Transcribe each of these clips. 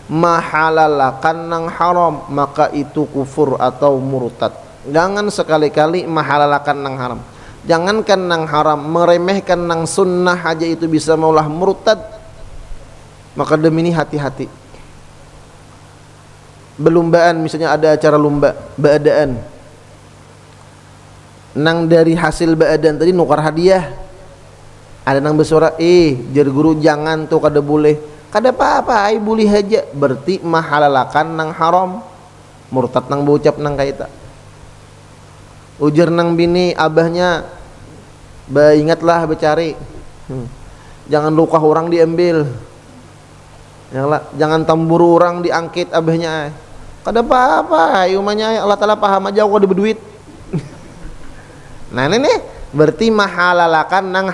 mahalalakan nang haram, maka itu kufur atau murtad. Jangan sekali-kali mahalalakan nang haram. Jangankan nang haram, meremehkan nang sunnah aja itu bisa maulah murtad. Maka demi ini hati-hati. Belumbaan, misalnya ada acara lomba baadaan, nang dari hasil baadaan tadi nukar hadiah, ada nang bersuara jar guru jangan tuh kada boleh, kada apa-apa ai boleh aja, berarti mahalalakan nang haram, murtad nang bocap nang kaita. Ujar nang bini abahnya, ingatlah becari, jangan luka orang diambil, jangan tamburu orang diangkit abahnya. Kada apa-apa, umanya Allah Ta'ala paham aja aku ada berduit. Nah ini nih berarti mahalalakan nang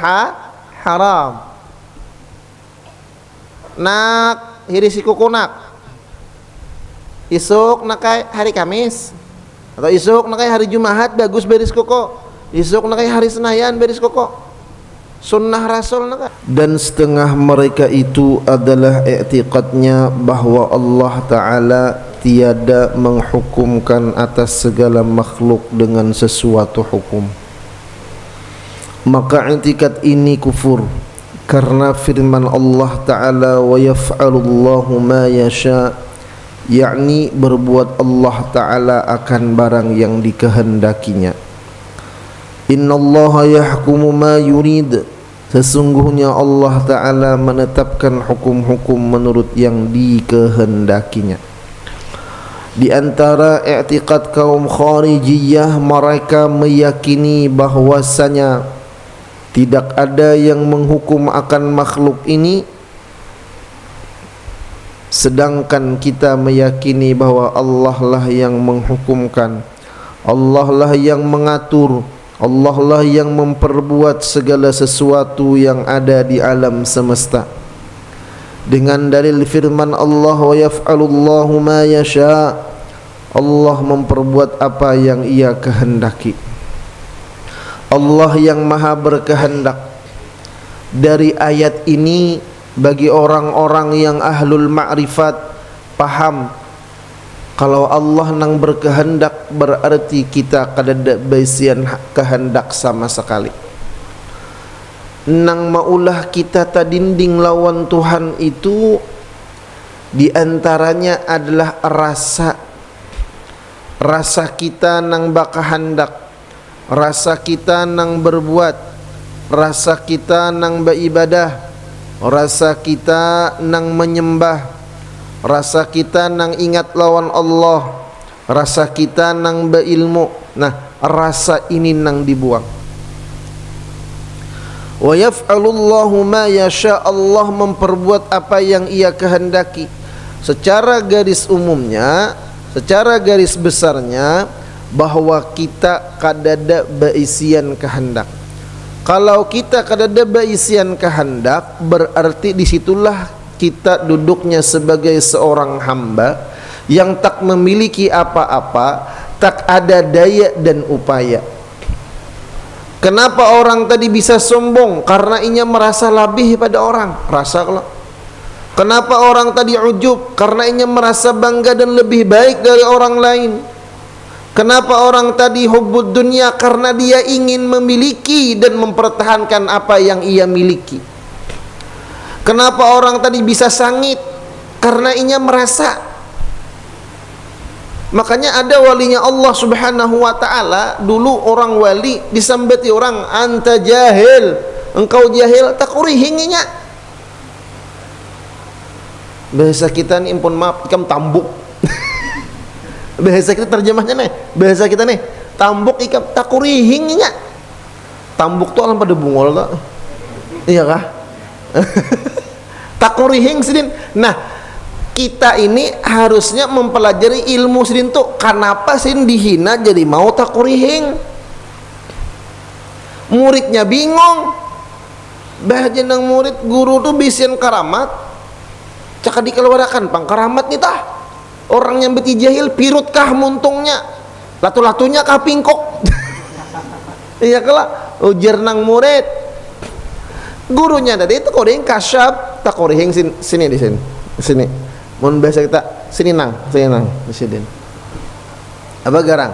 haram. Nak hirisi kukunak isuk nakai hari Kamis, atau isuk nakai hari Jumat bagus beris koko, isuk nakai hari Senayan beris koko, sunnah Rasul nakai. Dan setengah mereka itu adalah i'tiqadnya bahwa Allah Ta'ala tiada menghukumkan atas segala makhluk dengan sesuatu hukum. Maka i'tiqad ini kufur, karena firman Allah Ta'ala wa yaf'alullahu ma yasha, yakni berbuat Allah Ta'ala akan barang yang dikehendakinya. Innallaha yahkumu ma yurid, sesungguhnya Allah Ta'ala menetapkan hukum-hukum menurut yang dikehendakinya. Di antara i'tiqad kaum Kharijiyah, mereka meyakini bahwasanya tidak ada yang menghukum akan makhluk ini, sedangkan kita meyakini bahwa Allah lah yang menghukumkan, Allah lah yang mengatur, Allah lah yang memperbuat segala sesuatu yang ada di alam semesta. Dengan dalil firman Allah wa yaf'alullahu ma yasha, Allah memperbuat apa yang Ia kehendaki. Allah yang maha berkehendak. Dari ayat ini bagi orang-orang yang ahlul ma'rifat paham kalau Allah nang berkehendak berarti kita kadada baisian kehendak sama sekali. Nang maulah kita tadinding lawan Tuhan itu diantaranya adalah rasa kita nang bakahandak, rasa kita nang berbuat, rasa kita nang beribadah, rasa kita nang menyembah, rasa kita nang ingat lawan Allah, rasa kita nang berilmu. Nah, rasa ini nang dibuang. Wa yaf'alullahu ma yasha, Allah memperbuat apa yang Ia kehendaki. Secara garis umumnya, secara garis besarnya, bahwa kita kadada baisian kehendak. Kalau kita kadada baisian kehendak, berarti disitulah kita duduknya sebagai seorang hamba yang tak memiliki apa-apa, tak ada daya dan upaya. Kenapa orang tadi bisa sombong? Karena inya merasa lebih pada orang. Rasa kalau. Kenapa orang tadi ujub? Karena inya merasa bangga dan lebih baik dari orang lain. Kenapa orang tadi hubbud dunia? Karena dia ingin memiliki dan mempertahankan apa yang ia miliki. Kenapa orang tadi bisa sangit? Karena inya merasa. Makanya ada walinya Allah Subhanahu wa ta'ala, dulu orang wali disambati orang, anta jahil, engkau jahil, takurihinginya. Bahasa kita nih, impun maaf, ikam tambuk. Bahasa kita terjemahnya nih, bahasa kita nih, tambuk ikam takurihinginya. Tambuk tuh alam pada bungol tak? Iya kah? Takurihing sidin. Nah, kita ini harusnya mempelajari ilmu sidin tuh. Kenapa sidin dihina jadi mau takurihing? Muridnya bingung. Bahagian ng murid, guru tuh bisian karamat. Caka dikeluarkan pang karamat nih tah. Orang yang beti jahil pirut kah muntungnya, latu-latunya kah pingkok. Iya kala ujar nang murid. Gurunya tadi itu kodeng kasyap takurihing sini di sini. Sini. Mun bahasa kita sini nang presiden. Apa garang?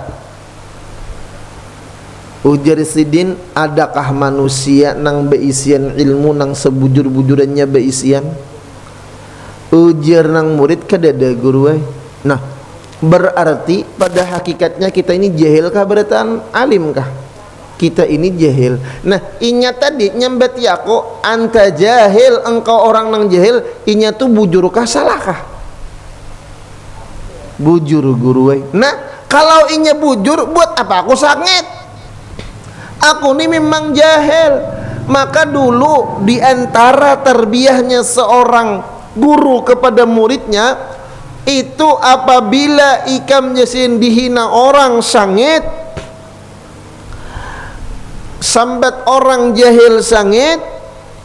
Ujar Sidin, adakah manusia nang beisian ilmu nang sebujur-bujurannya beisian? Ujar nang murid kadada guru. Nah, berarti pada hakikatnya kita ini jahil kah beratan alim kah? Kita ini jahil. Nah, inya tadi nyambati aku, anta jahil, engkau orang nang jahil, inya tuh bujur kah salah kah? Bujur guru. Nah, kalau inya bujur, buat apa aku sangit? Aku ini memang jahil. Maka dulu di antara terbiahnya seorang guru kepada muridnya itu apabila ikam jasin dihina orang sangit, sambat orang jahil sangit,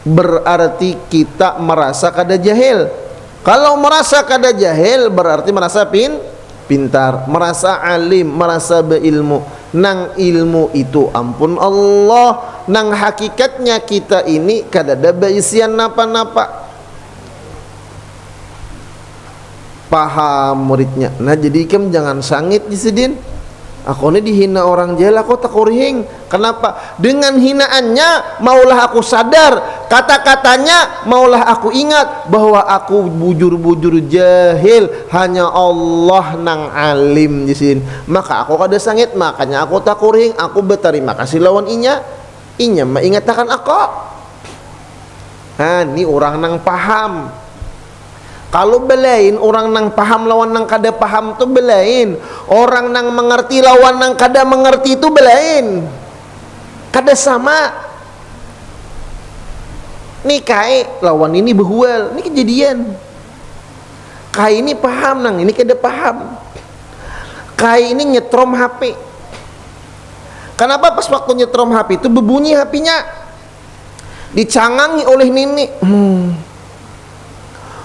berarti kita merasa kada jahil. Kalau merasa kada jahil berarti merasa pintar, merasa alim, merasa berilmu. Nang ilmu itu ampun Allah, nang hakikatnya kita ini kadada beisian napa-napa. Paham muridnya. Nah, jadi ikam jangan sangit Jisidin. Aku ini dihina orang jahil, aku tak kurihing. Kenapa? Dengan hinaannya maulah aku sadar, kata-katanya maulah aku ingat bahwa aku bujur-bujur jahil, hanya Allah nang alim Jisin. Maka aku kada sangit, makanya aku tak kurihing, aku berterima kasih lawan inya. Inya mengingatkan aku. Nah, ini orang nang paham. Kalau belain orang nang paham lawan nang kada paham tu belain. Orang nang mengerti lawan nang kada mengerti itu belain. Kada sama. Nih kai lawan ini behual, ini kejadian. Kai ini paham nang ini kada paham. Kai ini nyetrom HP. Kenapa pas waktu nyetrom HP itu berbunyi HP-nya? Dicangangi oleh Nini.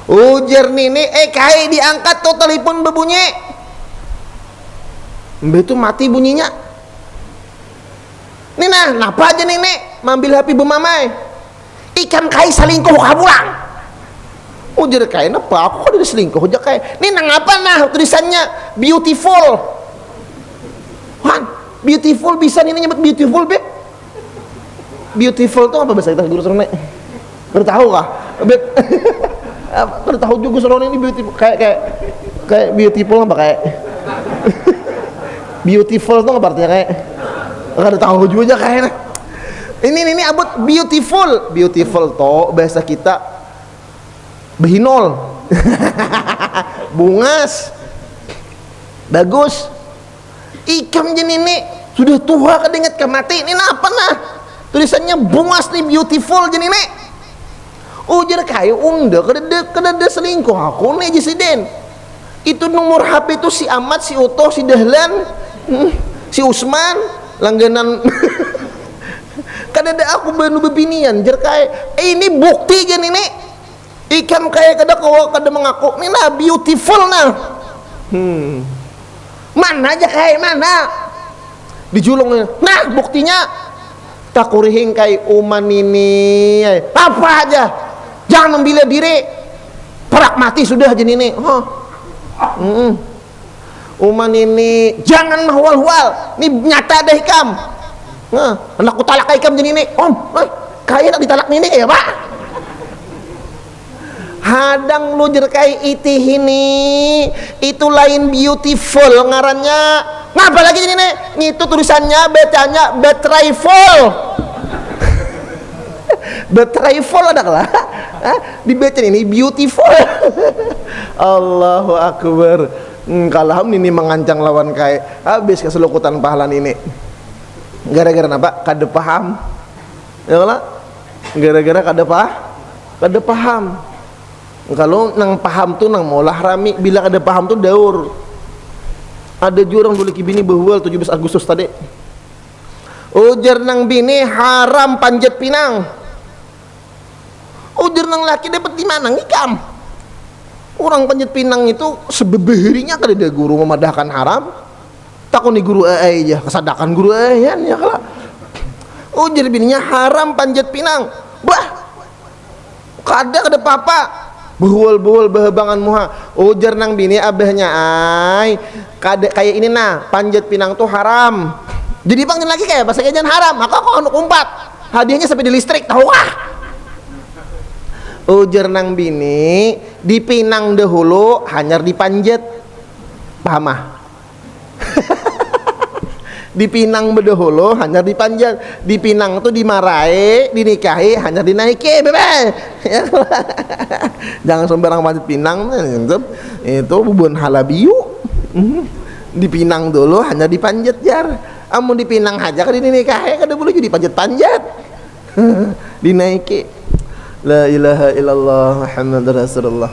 Ujar Nini, kai diangkat tuh telepon berbunyi. Mbak itu mati bunyinya. Nina, napa aja Nini? Mambil HP bemamai. Ikan kai selingkuh kabulang. Ujar kai, napa? Aku kok ada selingkuh aja kai. Nina ngapa nah tulisannya beautiful. Wan, beautiful bisa Nina nyebut beautiful be? Beautiful tuh apa bahasa kita guru suruh nek? Bertahu kah? Tahu juga soalnya ini beautiful kayak beautiful apa kayak beautiful tuh apa artinya kayak nggak tahu juga kayaknya. Ini abut beautiful toh bahasa kita behinol bungas bagus ikam jen ini sudah tua kedenget ke mati ini apa nah tulisannya bungas nih beautiful jen ini. Ujar kayu unda kada selingkuh aku nih Jisidin. Itu nomor HP itu si Ahmad, si Utoh, si Dahlan, si Usman langganan. Kada ada aku banu bebinian jar kayak ini bukti jan ini. Ikan kayak kada mengaku ini nah beautiful nah. Mana aja kayak mana? Dijulung nah buktinya tak kurihing kayak uman ini apa aja. Jangan membela diri, perak mati sudah jadi ini. Uman ini jangan mahwal-wal. Ini nyata deh ikam. Anakku talak ikam jadi ini. Kaya nak ditalak ini ya pak. Hadang lu jerkai itih ini, itu lain beautiful ngarannya. Ngapa lagi jadi ini? Itu tulisannya bacanya betrayful. Betrayful ada lah. Dibaca ini beautiful. Allahu Akbar. Kalau ini mengancang lawan kai habis keselukutan pahalan ini. Gara-gara apa? Kada paham. Ya lah. Gara-gara kada paham. Kalau nang paham tuh nang maulah rami, bila kada paham tuh daur. Ada jurang dulu kibini behual 17 Agustus tadi. Ujar nang bini haram panjat pinang. Ujar nang laki dapat di mana ngikam. Orang panjat pinang itu sebebehirinya kada ada guru memadahkan haram. Takon di guru aja kesadakan guru ya kala. Ujar bininya haram panjat pinang. Bah. Kada apa-apa. Buhul behebangan muha. Ujar nang bini abahnya ay kayak ini nah panjat pinang tuh haram. Jadi panggil lagi kayak bahasa kejan haram. Maka kok anu umpat. Hadiahnya sampai di listrik tahu ah. Ujar nang bini dipinang dahulu hanyar dipanjat. Paham ah? Dipinang bedahulu hanya dipanjat, dipinang tuh dimarahi, dinikahi hanya dinaiki bebe. Jangan sembarang panjat pinang itu bubun halabiu. Dipinang dulu hanya dipanjat jar, amun dipinang aja kan dinikahi kada boleh jadi panjat dinaiki. La ilaha illallah Muhammadur Rasulullah.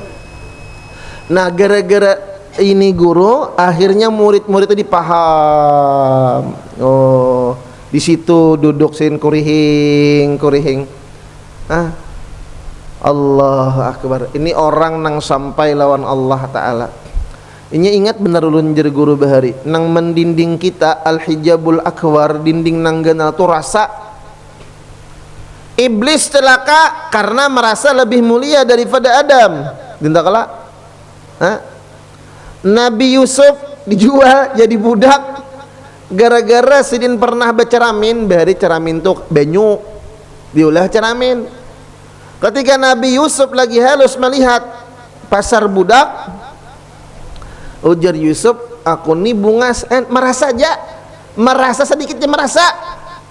Nah gara-gara ini guru akhirnya murid-murid itu dipaham. Oh, di situ duduk sin kurihing. Ah, Allahu Akbar. Ini orang nang sampai lawan Allah Ta'ala. Ini ingat benar ulun jer guru bahari nang mendinding kita al-hijabul akbar, dinding nang ganal tu rasa iblis celaka karena merasa lebih mulia daripada Adam. Dinta kala? Hah? Nabi Yusuf dijual jadi budak gara-gara sidin pernah berceramin. Bahari ceramin tuh banyu diulah ceramin. Ketika Nabi Yusuf lagi halus melihat pasar budak, ujar Yusuf, aku nih bungas merasa sedikitnya merasa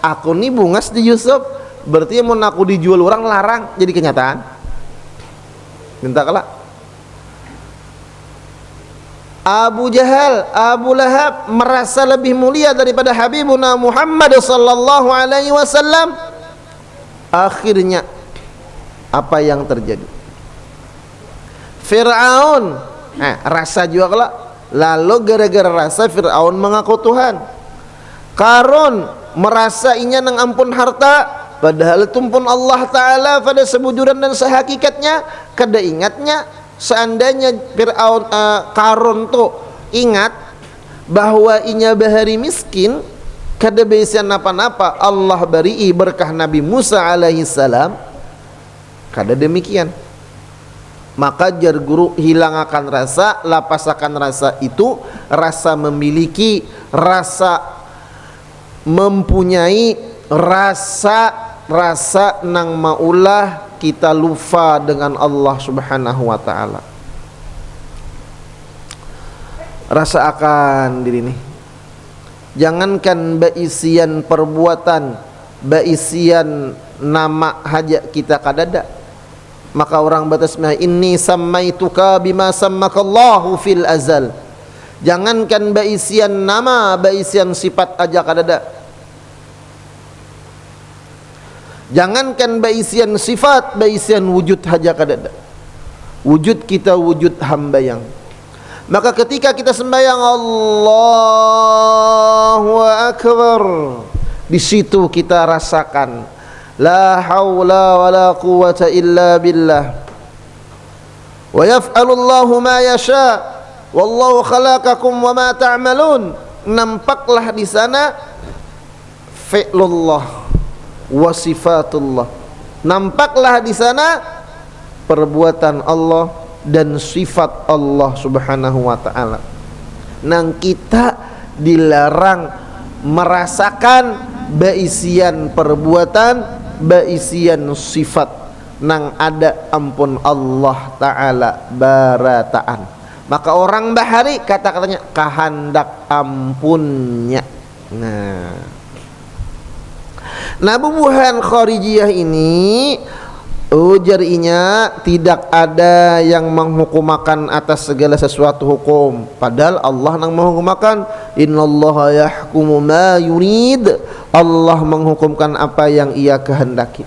aku nih bungas di Yusuf. Berarti mau aku dijual orang larang jadi kenyataan. Minta kalah Abu Jahal, Abu Lahab merasa lebih mulia daripada Habibuna Muhammad sallallahu alaihi wasallam. Akhirnya apa yang terjadi? Fir'aun rasa juga kelak. Lalu gara-gara rasa Fir'aun mengaku Tuhan. Karun merasa inya nang ampun harta, padahal tumpun Allah Ta'ala pada sebujuran dan sehakikatnya. Kada ingatnya seandainya Fir'aun Karun tuh ingat bahwa inya bahari miskin, kada bisa napa-napa, Allah beri berkah Nabi Musa alaihi salam, kada demikian. Maka jar guru hilangakan rasa, lapasakan rasa itu, rasa memiliki, rasa mempunyai, rasa nang maulah kita lupa dengan Allah Subhanahu wa ta'ala. Rasa akan diri ini. Jangankan baisian perbuatan, baisian nama hajat kita kadada. Maka orang batasmah inni sammaituka bima sammakallahu fil azal. Jangankan baisian nama, baisian sifat aja kadada. Jangankan baisian sifat, baisian wujud haja kadada. Wujud kita wujud hamba yang. Maka ketika kita sembahyang Allahu Akbar, di situ kita rasakan la haula wala quwwata illa billah. Wa yaf'alu Allahu ma yasha. Wallahu khalaqakum wa ma ta'malun. Nampaklah di sana fi'lullah wa sifatullah. Nampaklah di sana perbuatan Allah dan sifat Allah Subhanahu wa ta'ala. Nang kita dilarang merasakan baisian perbuatan, baisian sifat nang ada ampun Allah Ta'ala barataan. Maka orang bahari kata-katanya kehendak ampunnya. Nah bubuhan Kharijiyah ini ujarinya tidak ada yang menghukumakan atas segala sesuatu hukum, padahal Allah nang menghukumakan. Innallaha yahkumu ma yurid. Allah menghukumkan apa yang Ia kehendaki.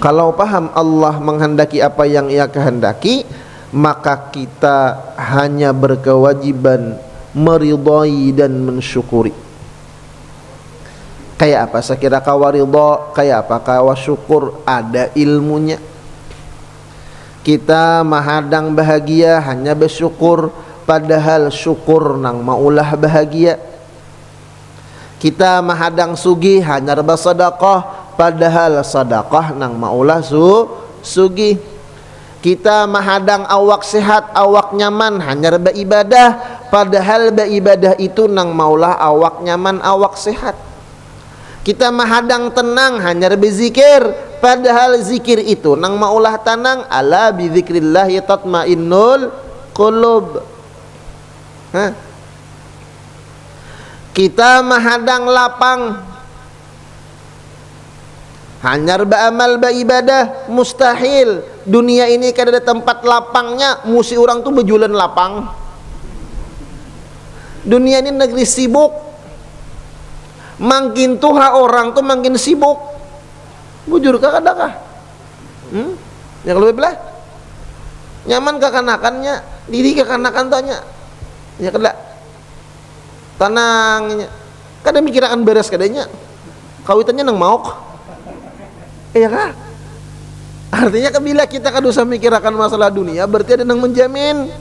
Kalau paham Allah menghendaki apa yang Ia kehendaki, maka kita hanya berkewajiban meridai dan mensyukuri. Kayak apa? Sekira kawa ridha, kayak apa? Kawa syukur, ada ilmunya. Kita mahadang bahagia hanya bersyukur, padahal syukur nang maulah bahagia. Kita mahadang sugih hanya bersedekah, padahal sedekah nang maulah sugih. Kita menghadang awak sehat, awak nyaman, hanya beribadah, padahal beribadah itu nang maulah awak nyaman, awak sehat. Kita menghadang tenang, hanya berzikir, padahal zikir itu nang maulah tenang. Ala bi dzikrillahi tatmainnul qulub. Kita menghadang lapang, hanya beramal beribadah, mustahil. Dunia ini kan ada tempat lapangnya, musi orang tuh berjualan lapang. Dunia ini negeri sibuk, makin tua orang tuh makin sibuk. Bujur kah kadakah? Ya kalau belah nyaman kekanakannya, diri kekanakan tanya. Ya kada tanangnya, kada mikirakan beres kadanya, kawitannya nang maok. Iya kah? Artinya bila kita kan usah mikirkan masalah dunia, berarti ada yang menjamin.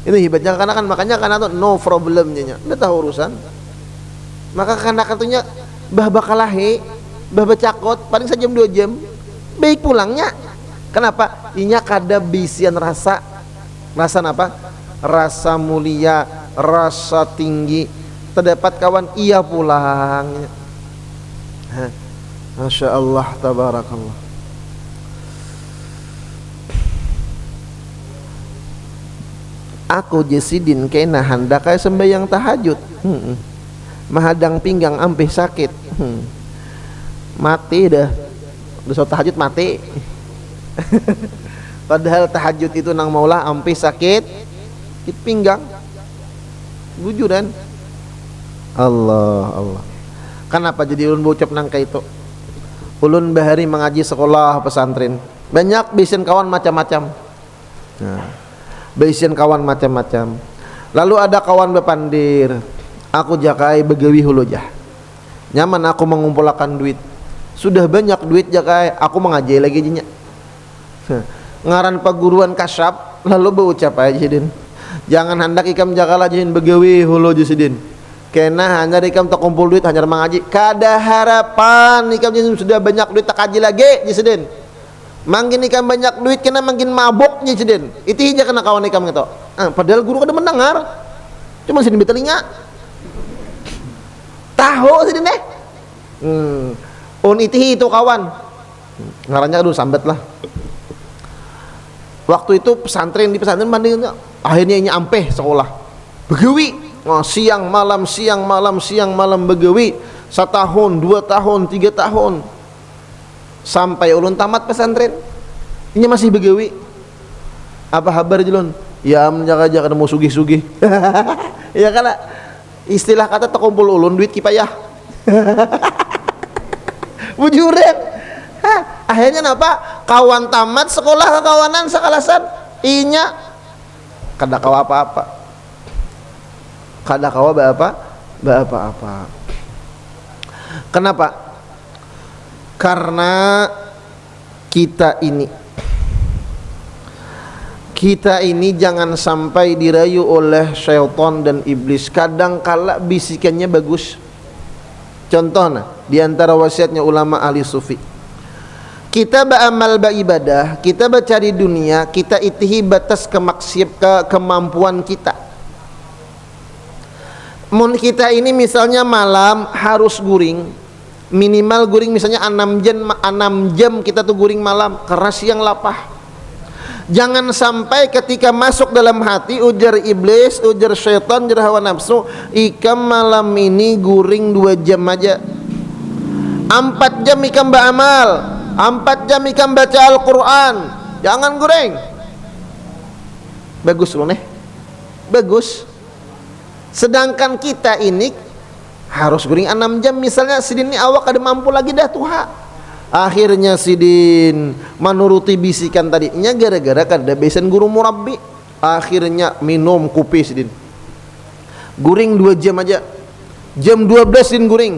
Ini hebatnya kekanakan, makanya karena tuh no problemnya, udah tahu urusan. Maka kekanakan tuhnya bah bakalahe, bah bacakot, paling sejam 2 jam, baik pulangnya. Kenapa? Inya kada bisian rasa apa? Rasa mulia, rasa tinggi. Terdapat kawan iya pulang. Masya Allah, tabarakallah. Aku Jesidin kena hendak kayak sembahyang tahajud, mahadang pinggang ampe sakit, mati dah sholat tahajud mati. Padahal tahajud itu nang maulah ampe sakit pinggang, bujuran. Allah. Kenapa jadi ulun bocap nang kayak itu? Ulun bahari mengaji sekolah pesantren, banyak bisin kawan macam-macam. Baisian kawan macam-macam. Lalu ada kawan bepandir, aku jakai begawi hulu jah. Nyaman aku mengumpulkan duit. Sudah banyak duit jakai, aku mengaji lagi jinya. Ngaran paguruan kasyap, lalu berucap aja sidin. Jangan hendak ikam jakala jin begawi hulu jisidin. Kena hanya ikam tak kumpul duit hanya mengaji. Kada harapan ikam sudah banyak duit tak kaji lagi jisidin. Mangkin ikam banyak duit kena mangkin mabuknya ceden. Itu hija kena kawan ikam gitu. Padahal guru kada mendengar. Cuma sedin telinga. Tahu sedin deh. Itu kawan. Ngarannya aduh sambat lah. Waktu itu pesantren banding akhirnya ini ampeh sekolah. Begawi. Siang malam begawi. 1 tahun, 2 tahun, 3 tahun. Sampai ulun tamat pesantren ini masih begawi. Apa kabar jelun? Ya menjaga-jaga mau sugih-sugih. Ya kan istilah kata terkumpul ulun duit kipayah. Bujuran. Akhirnya napa? Kawan tamat sekolah kekawanan sekalasan inya kada kawa apa-apa. Kada kawa apa-apa. Kenapa? Karena kita ini jangan sampai dirayu oleh syaitan dan iblis. Kadang kala bisikannya bagus. Contohnya di antara wasiatnya ulama ahli sufi, kita beramal beribadah, kita bercari dunia, kita itihi batas kemampuan kita. Mun kita ini misalnya malam harus guring, minimal guring misalnya 6 jam kita tuh guring malam karena siang lapah. Jangan sampai ketika masuk dalam hati ujar iblis, ujar syaitan, ujar hawa nafsu, ikam malam ini guring 2 jam aja, 4 jam ikam beramal, 4 jam ikam baca Al-Quran, jangan guring. Bagus loh nih, bagus. Sedangkan kita ini harus guring 6 jam misalnya. Sidin ini awak ada mampu lagi dah tuha. Akhirnya sidin menuruti bisikan tadinya gara-gara kada besan guru murabbi. Akhirnya minum kopi sidin, guring 2 jam aja. Jam 12 sidin guring,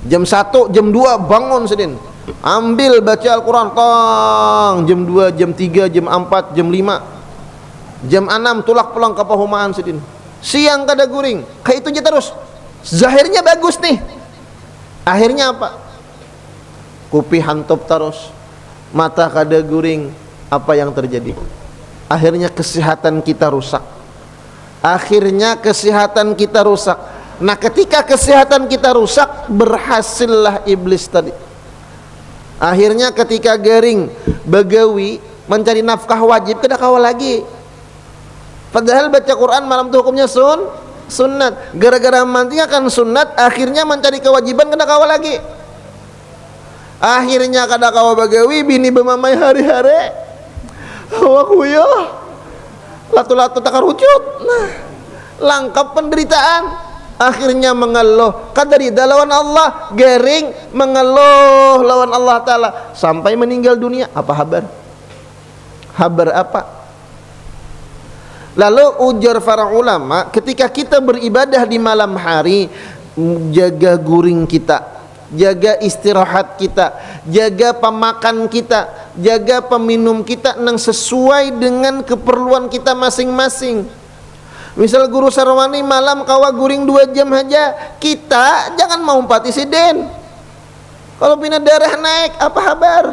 jam 1, jam 2 bangun sidin, ambil baca Al-Quran tong. Jam 2, jam 3, jam 4, jam 5, jam 6 tulak pulang ke pahumaan sidin. Siang kada guring, kayak itu aja terus. Zahirnya bagus nih, akhirnya apa? Kopi hantop terus, mata kada guring, Apa yang terjadi? Akhirnya kesehatan kita rusak. Akhirnya kesehatan kita rusak. Nah, ketika kesehatan kita rusak, berhasillah iblis tadi. Akhirnya ketika Garing Bagawi mencari nafkah wajib, kena kawal lagi. Padahal baca Quran malam itu hukumnya sunat. Gara-gara mentinggalkan sunat, akhirnya mencari kewajiban, kena kawal lagi. Akhirnya kada kawal Bagawi, bini bemamai hari-hari. Wakuyo latu-latu takarucut. Nah, lengkap penderitaan. Akhirnya mengeluh kadarida lawan Allah, Garing mengeluh lawan Allah Ta'ala sampai meninggal dunia. Apa kabar? Kabar apa? Lalu ujar para ulama, ketika kita beribadah di malam hari, jaga guring kita, jaga istirahat kita, jaga pemakan kita, jaga peminum kita yang sesuai dengan keperluan kita masing-masing. Misal guru sarwani malam kawa guring 2 jam aja, kita jangan mau patisiden. Kalau bina darah naik, apa kabar?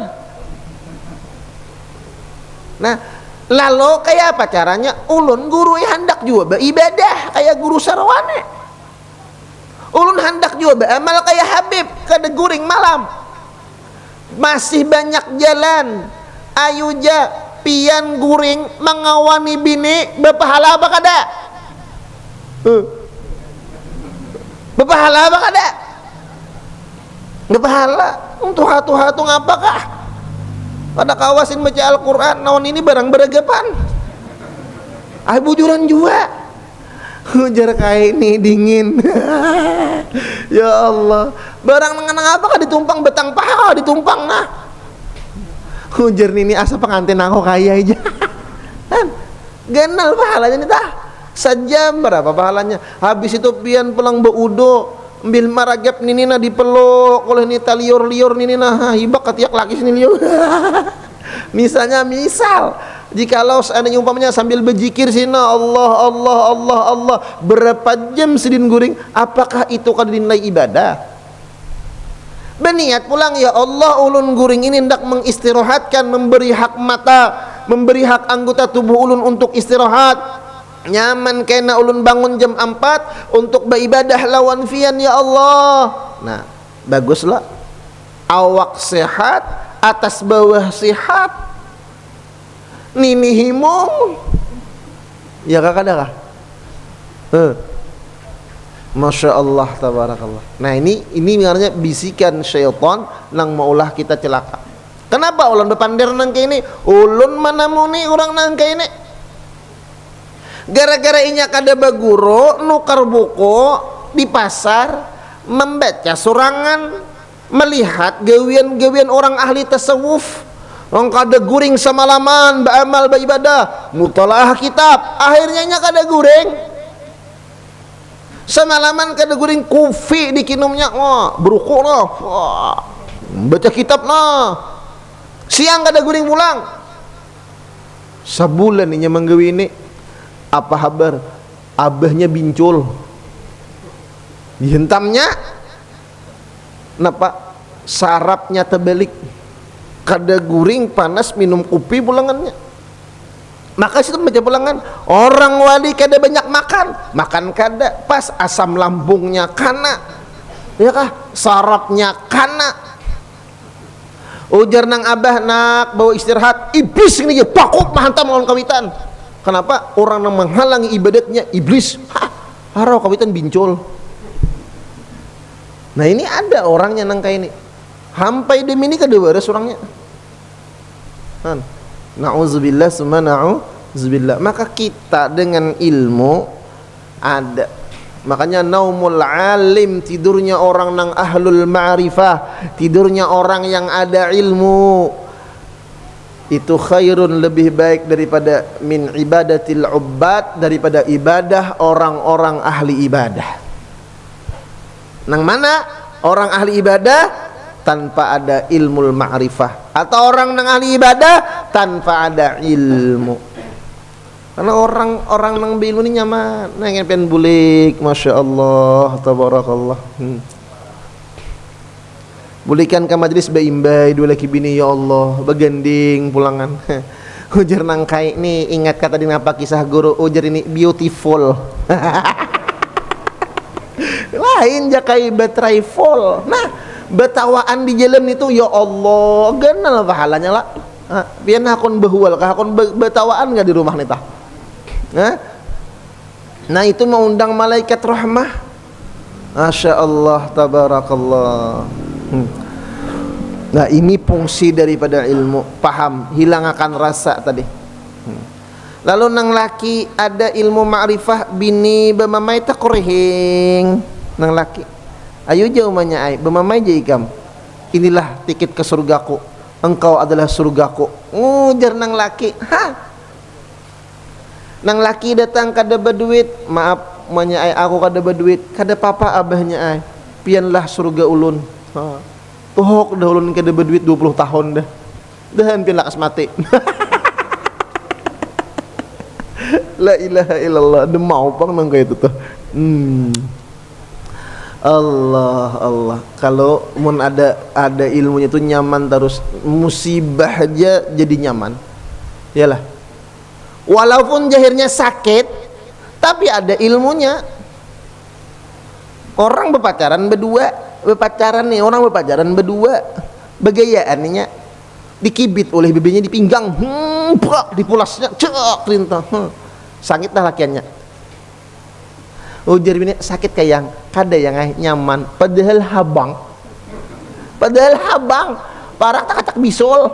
Nah, lalu kayak apa caranya? Ulun guru hendak juga beribadah kayak guru sarwani. Ulun hendak juga beramal kayak Habib kada guring malam. Masih banyak jalan. Ayo ja pian guring mengawani bini berpahala apa kada? Berpahala apa kada? Berpahala. Untuk hatu-hatu ngapakah? Pada kawasin baca Al-Quran naon ini barang beragapan. Ah bujuran juga. Hujar kayak ini dingin. Ya Allah, barang nengenang apa kah ditumpang betang paha ditumpang nah. Hujar ini asa pengantin aku kaya aja. Kan genal pahalanya nih tah. Sejam berapa pahalanya? Habis itu pian pulang beudo ambil maragap ninina dipeluk oleh nita liur-liur ninina hibak katiak laki sini liur. Misal jikalau seandainya umpamanya sambil berzikir sina Allah Allah Allah Allah berapa jam sedin guring, apakah itu kada dinilai ibadah? Berniat pulang, ya Allah ulun guring ini hendak mengistirahatkan, memberi hak mata, memberi hak anggota tubuh ulun untuk istirahat. Nyaman kena ulun bangun jam 4 untuk beribadah lawan fian, ya Allah. Nah, baguslah. Awak sehat, atas bawah sehat. Nini himung. Ya kakak. Masya Allah, tabarakallah. Nah ini artinya bisikan syaitan nang maulah kita celaka. Kenapa ulun bepander nang kayak ini? Ulun manamuni orang nang kayak ini. Gara-gara inya kada baguro nukar buku di pasar, membaca surangan, melihat gawian-gawian orang ahli tasawuf, orang kada guring semalaman beramal beribadah, mutalaah kitab, akhirnya nya kada guring semalaman, kada guring kufi dikinumnya, wah beruku lah, wah baca kitab nah, siang kada guring pulang. Sebulan inya menggawi ini. Apa kabar? Abahnya bincul, dihentamnya napa sarapnya terbalik, kada guring panas minum kopi pulangannya. Maka situ baca pulangan, orang wali kada banyak makan kada, pas asam lambungnya kana, ya kah sarapnya kana. Ujar nang abah nak bawa istirahat, iblis ini ya pakuk mahantam lawan kawitan. Kenapa? Orang yang menghalangi ibadatnya iblis. Harau kawitan bincul. Nah ini ada orangnya nang kayak ini. Hampai demi ini kada waras orangnya. Na'udzubillah summa na'udzubillah. Maka kita dengan ilmu ada. Makanya naumul alim, tidurnya orang nang ahlul ma'rifah, tidurnya orang yang ada ilmu, itu khairun, lebih baik daripada min ibadatil ubbad, daripada ibadah orang-orang ahli ibadah. Nang mana orang ahli ibadah tanpa ada ilmu ma'rifah, atau orang nang ahli ibadah tanpa ada ilmu. Karena orang-orang nang berilmu ini nyaman, nang pengen bulik, masya Allah, tabarakallah. Bulikan ke majlis baimbai dua laki bini, ya Allah, beganding pulangan. Ujar nang kai nih, ingat kata di napa kisah guru ujar ini beautiful. Lain jakai betray full. Nah, betawaan di jalan itu ya Allah, ganal pahalanya lah. Pian hakon behual, hakon betawaan enggak di rumah nih tah. Nah, itu mengundang malaikat rahmah. Masya Allah, tabarakallah. Nah, ini fungsi daripada ilmu, paham, hilang akan rasa tadi. Lalu nang laki ada ilmu ma'rifah bini bemamai takurihing. Nang laki, ayo jauh manya ai, bemamai jaikam. Inilah tiket ke surgaku. Engkau adalah surgaku. Ujar nang laki, nang laki datang kada berduit, maaf manya ai aku kada berduit, kada papa abahnya ai. Pianlah surga ulun. Tuhok dah ulun kada berduit 20 tahun dah. Dan pian lakas mati. La ilaha illallah, demau pang nang kayak itu tuh. Allah. Kalau mun ada ilmunya itu nyaman terus, musibah aja jadi nyaman. Yalah. Walaupun jahirnya sakit, tapi ada ilmunya. Orang berpacaran berdua, orang berpacaran berdua, begayaannya dikibit oleh bibinya di pinggang, dipulasnya, cek rintah, sakit dah lakiannya. Ujar bini sakit kayak kada yang nyaman, padahal habang parah tak kacak bisul.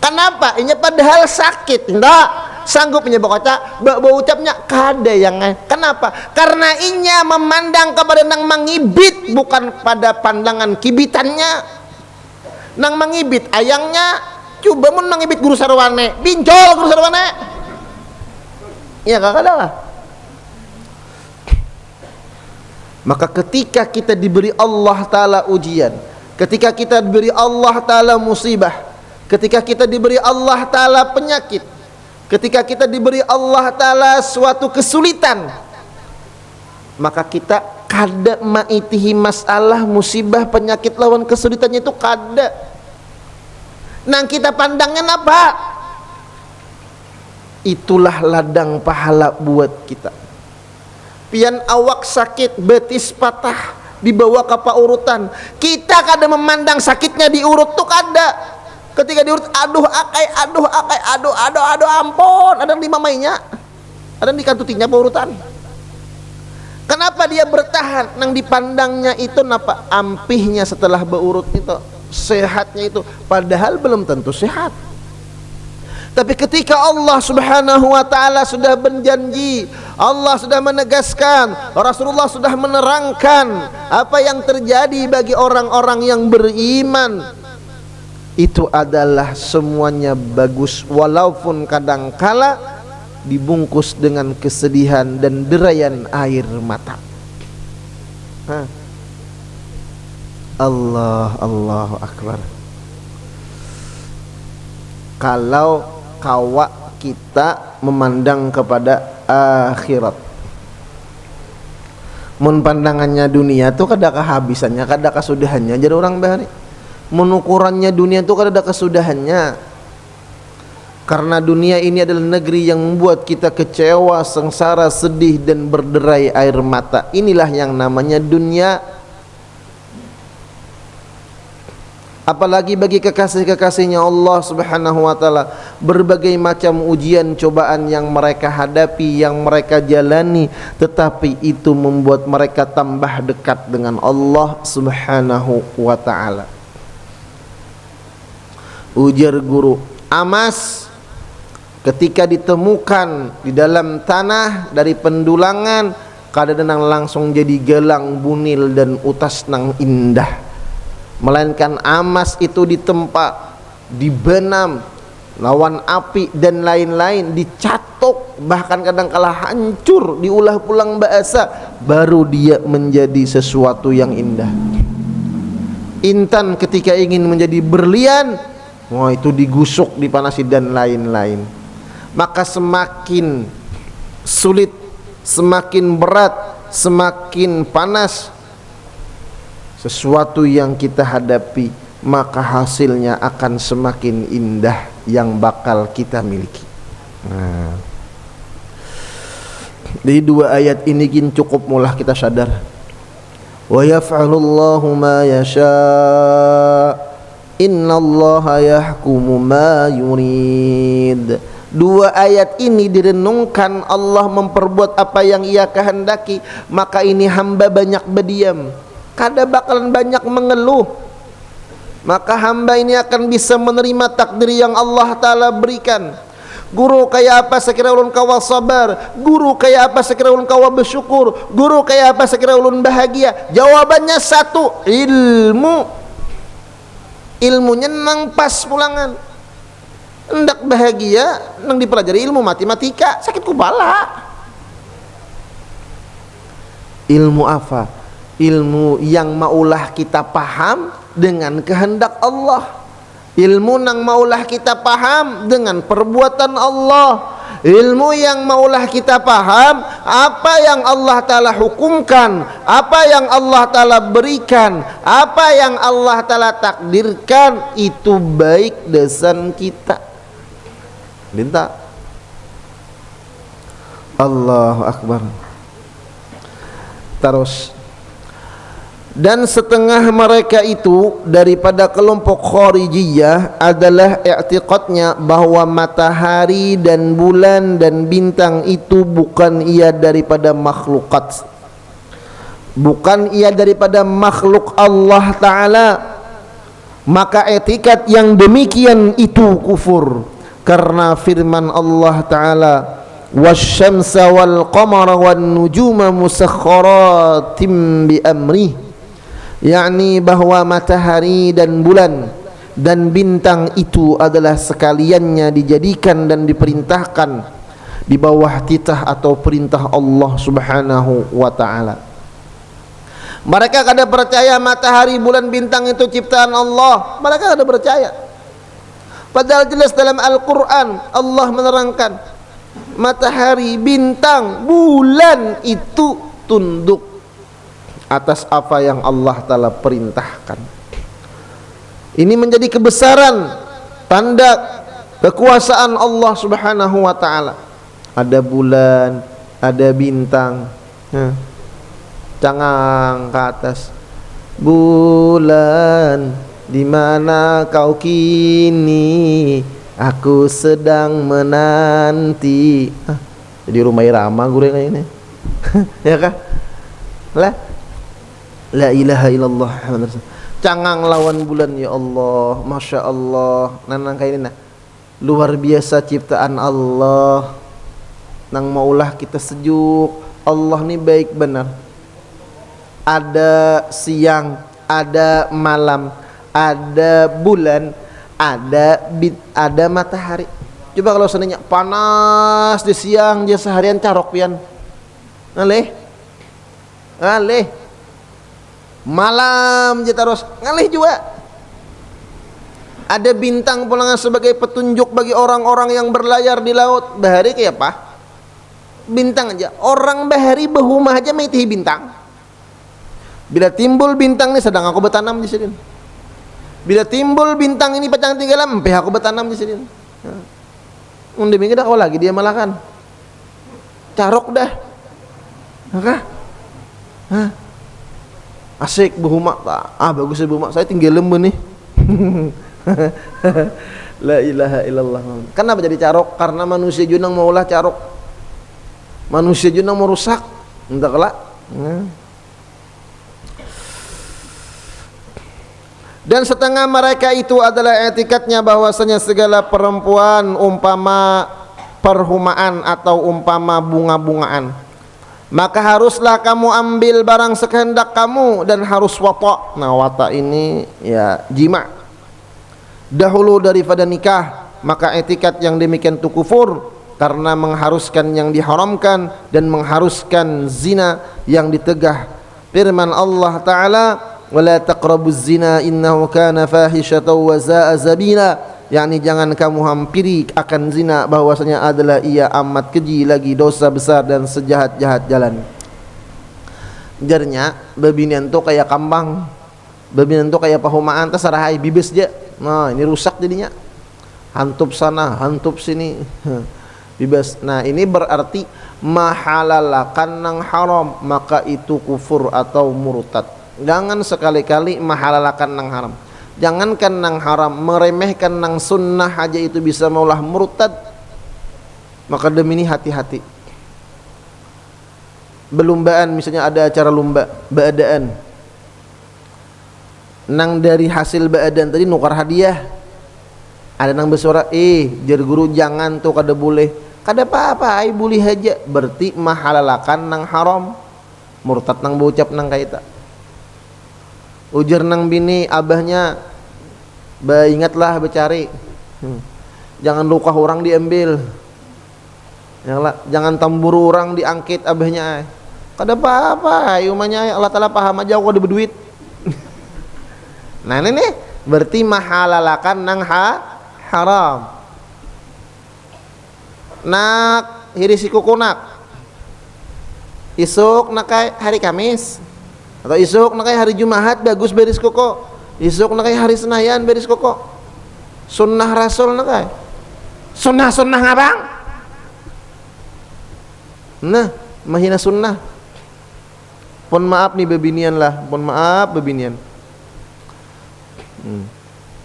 Kenapa? Ini padahal sakit, enggak sanggup punya bokocak, bau ucapnya kada yang kenapa? Karena inya memandang kepada nang mangibit, bukan pada pandangan kibitannya. Nang mangibit ayangnya, coba mun mangibit guru sarwane, bincol guru sarwane. Ya kakak lah. Maka ketika kita diberi Allah Ta'ala ujian, ketika kita diberi Allah Ta'ala musibah, ketika kita diberi Allah Ta'ala penyakit, ketika kita diberi Allah Ta'ala suatu kesulitan, maka kita kada maitihi masalah, musibah, penyakit lawan kesulitannya itu kada. Nang kita pandangnya apa? Itulah ladang pahala buat kita. Pian awak sakit, betis patah, dibawa ke paurutan, kita kada memandang sakitnya diurut tuh kada. Ketika diurut, aduh akai, ampun, ada di mamainya, ada di kantutinya paurutan. Kenapa dia bertahan? Nang dipandangnya itu napa? Ampihnya setelah beurut itu, sehatnya itu, padahal belum tentu sehat. Tapi ketika Allah Subhanahu wa ta'ala sudah berjanji, Allah sudah menegaskan, Rasulullah sudah menerangkan apa yang terjadi bagi orang-orang yang beriman, itu adalah semuanya bagus, walaupun kadangkala dibungkus dengan kesedihan dan derayan air mata. Allahu Akbar. Kalau kawak kita memandang kepada akhirat, mun pandangannya dunia tuh kada kehabisannya, kada kesudahannya. Jadi orang bahari menukurannya dunia tuh kada kesudahannya, karena dunia ini adalah negeri yang membuat kita kecewa, sengsara, sedih dan berderai air mata. Inilah yang namanya dunia. Apalagi bagi kekasih-kekasihnya Allah Subhanahu wa ta'ala, berbagai macam ujian cobaan yang mereka hadapi, yang mereka jalani, tetapi itu membuat mereka tambah dekat dengan Allah Subhanahu wa ta'ala. Ujar guru, emas ketika ditemukan di dalam tanah dari pendulangan, kadang-kadang langsung jadi gelang, bunil dan utas nang indah. Melainkan emas itu ditempa, dibenam lawan api dan lain-lain, dicatok, bahkan kadang-kala hancur, diulah pulang bahasa, baru dia menjadi sesuatu yang indah. Intan ketika ingin menjadi berlian, wah itu digusuk, dipanasi dan lain-lain. Maka semakin sulit, semakin berat, semakin panas sesuatu yang kita hadapi, maka hasilnya akan semakin indah. yang bakal kita miliki. Nah, di dua ayat ini gin cukup mulah kita sadar. Wa yaf'alullahu ma yasha' innallaha yahkumu ma yurid. Dua ayat ini direnungkan, Allah memperbuat apa yang ia kehendaki, maka ini hamba banyak berdiam, kada bakalan banyak mengeluh, maka hamba ini akan bisa menerima takdir yang Allah Ta'ala berikan. Guru kayak apa sekira ulun kawa sabar, guru kayak apa sekira ulun kawa bersyukur, guru kayak apa sekira ulun bahagia. Jawabannya satu, ilmu. Ilmunya nang pas pulangan. Hendak bahagia nang dipelajari ilmu matematika, sakit kepala. Ilmu apa? Ilmu yang maulah kita paham dengan kehendak Allah. Ilmu nang maulah kita paham dengan perbuatan Allah. Ilmu yang maulah kita paham apa yang Allah Ta'ala hukumkan, apa yang Allah Ta'ala berikan, apa yang Allah Ta'ala takdirkan, itu baik desan kita. Minta. Allahu Akbar. Terus, dan setengah mereka itu daripada kelompok Kharijiyah adalah i'tiqadnya bahwa matahari dan bulan dan bintang itu bukan ia daripada makhlukat, bukan ia daripada makhluk Allah Ta'ala. Maka etikat yang demikian itu kufur, karena firman Allah Ta'ala, wasyamsa wal qamara wan nujuma musakhkharatim bi amrih, yakni bahwa matahari dan bulan dan bintang itu adalah sekaliannya dijadikan dan diperintahkan di bawah titah atau perintah Allah Subhanahu wa Ta'ala. Mereka kada percaya matahari, bulan, bintang itu ciptaan Allah. Mereka kada percaya. Padahal jelas dalam Al-Quran Allah menerangkan matahari, bintang, bulan itu tunduk atas apa yang Allah Ta'ala perintahkan. Ini menjadi kebesaran, tanda kekuasaan Allah Subhanahu wa Ta'ala. Ada bulan, ada bintang, cangang ke atas. Bulan, di mana kau kini? Aku sedang menanti. Jadi rumah irama gue kayak ini. Ya kah? Lah, la ilaha illallah. Cangang lawan bulan, ya Allah, masya Allah. Nanang kayak ini nah. Luar biasa ciptaan Allah. Nang maulah kita sejuk. Allah ni baik benar. Ada siang, ada malam, ada bulan, ada matahari. Coba kalau seandainya panas di siang, dia seharian carok pian. Ngalih malam dia terus ngalih juga. Ada bintang pulangan sebagai petunjuk bagi orang-orang yang berlayar di laut. Bahari kayak apa? Bintang aja. Orang bahari berhumah aja mengitihi bintang. Bila timbul bintang ini sedang aku bertanam di sini. Bila timbul bintang ini pacang tinggalan, empeh aku bertanam di sini. Undi minggu dah kau lagi dia malakan. Carok dah. Maka asik berhumah tak? Bagus berhumah. Saya tinggal lembu nih. La ilaha illallah. Kenapa jadi carok? Karena manusia junang maulah carok. Manusia junang mau rusak. Entah kelak. Dan setengah mereka itu adalah etikatnya bahwasanya segala perempuan umpama perhumaan atau umpama bunga-bungaan, maka haruslah kamu ambil barang sekehendak kamu dan harus wata'. Nah, wata' ini ya jima' dahulu daripada nikah. Maka etikat yang demikian itu kufur, karena mengharuskan yang diharamkan dan mengharuskan zina yang ditegah. Firman Allah Ta'ala, wala taqrabuz zina innahu kana fahishatan wa za'a zabila, yakni jangan kamu hampiri akan zina, bahwasanya adalah ia amat keji lagi dosa besar dan sejahat-jahat jalan. Jarnya babinian tu kayak kambang, babinian tu kayak pahumaan, terserah bibis je. Nah, ini rusak jadinya. hantup sana, hantup sini. Bebas. Nah, ini berarti mahalalakan nang haram, maka itu kufur atau murtad. Jangan sekali-kali mahalalakan nang haram. Jangankan nang haram, meremehkan nang sunnah aja itu bisa maulah murtad. Maka demi ini hati-hati. Belumbaan, misalnya ada acara lomba baadaan, nang dari hasil baadaan tadi nukar hadiah, ada nang bersuara jar guru jangan tuh, kada boleh, kada apa-apa, ai boleh aja, berarti mahalalakan nang haram, murtad nang bocap nang kaita. Ujar nang bini abahnya, ingatlah becari, jangan luka orang diambil, jangan tamburu orang diangkit abahnya, kada apa-apa, umanya Allah Ta'ala paham aja aku ada berduit. Nah ini nih berarti mahalalakan nang haram. Nak hirisi kukunak isuk nakai hari Kamis atau isuk nakai hari Jumat bagus beris koko, isuk nakai hari Senayan beris koko. Sunnah Rasul nakai sunnah ngabang. Nah mahina sunnah. Pon maaf nih bebinian lah, pon maaf bebinian.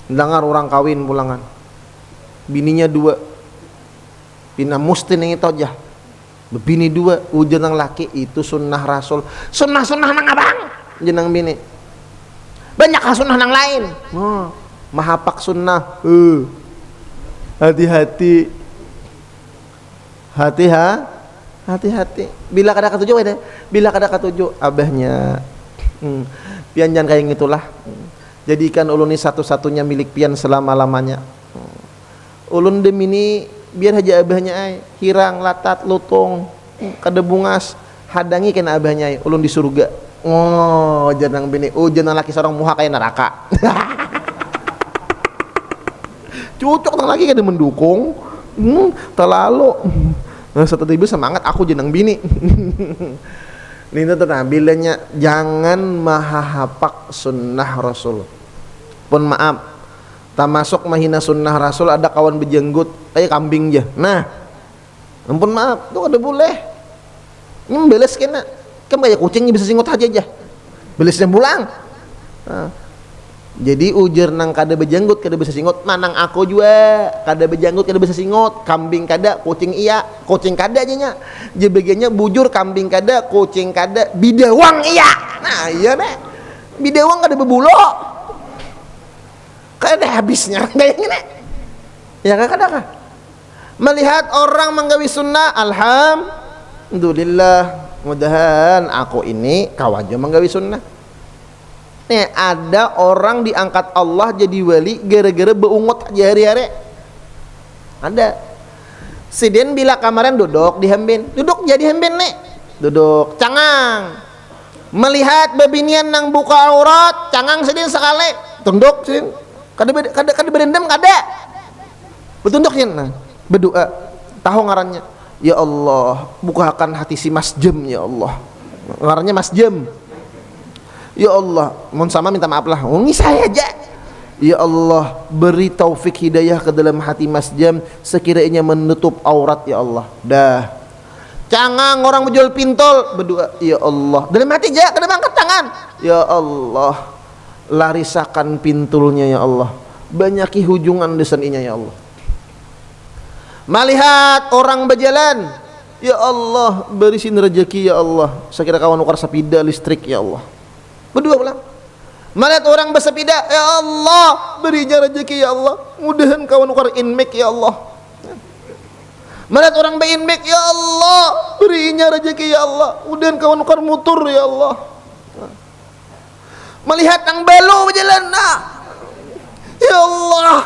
Dengar orang kawin pulangan, bininya 2, bina musti nengi tojah, bini 2, ujian nang laki itu sunnah Rasul, sunnah nang abang, jenang bini, banyak sunnah nang lain, mahapak sunnah, hati-hati, bila kada ketujuh ada, bila kada ketujuh abahnya, pian jangan kayak gitulah. Jadikan ulun ini satu-satunya milik pian selama-lamanya. Ulun dem ini biar aja abahnya ay hirang, latat, lutung, kada bungas, hadangi kena abahnya ay. Ulun di surga. Oh, janang bini, janang laki seorang muha kayak neraka. Cocok nang laki kada mendukung. Terlalu. Nah, satu ibu semangat aku janang bini. Ini tenang bilanya jangan mahahapak sunnah Rasul. Pun maaf, tak masuk mahina sunnah Rasul ada kawan berjenggut kayak kambing aja. Nah, ampun maaf, tuh ada boleh. Ini beles kena, kan kayak kucingnya bisa singot aja. Belesnya pulang. Nah, jadi ujar nang kada berjenggut kada bisa singot, manang aku juga kada berjenggut kada bisa singot, kambing kada, kucing iya, kucing kada aja nya. Jadi bagiannya bujur kambing kada, kucing kada, bidawang iya. Nah iya nih, bidawang kada bebulo. Kada habisnya, kayak gini. Ya kada kah? Melihat orang menggawi sunnah, alhamdulillah, mudahan aku ini kawajo menggawi sunnah. Nih ada orang diangkat Allah jadi wali gara-gara beungut aja hari-hari. Ada. Sidin bila kemarin duduk di hembin, duduk jadi hembin nih, duduk cangang. Melihat babinian nang buka aurat, cangang sidin sekali, tunduk sidin. Kada berendam kada. Betunduk sidin. Nah, berdoa. Tahu ngarannya. Ya Allah, bukakan hati si Mas Jem ya Allah. Ngarannya Mas Jem. Ya Allah, mohon sama minta maaf lah. Ini saya aja. Ya Allah, beri taufik hidayah ke dalam hati Mas Jam sekiranya menutup aurat ya Allah. Dah. Cangang orang menjual pintol berdoa, ya Allah. Dalam hati aja, kada angkat tangan. Ya Allah, larisakan pintulnya ya Allah. Banyaki hujungan desaninya ya Allah. Melihat orang berjalan, ya Allah, berisin rezeki ya Allah. Sekira kawan ukar sepeda listrik ya Allah. Berdua pulang. Melihat orang bersepeda, ya Allah, berinya rezeki ya Allah. Mudahan kawan ukar inmek ya Allah. Melihat orang berinmek, ya Allah, berinya rezeki ya Allah. Mudahan kawan ukar mutur ya Allah. Melihat yang belo berjalan, ya Allah,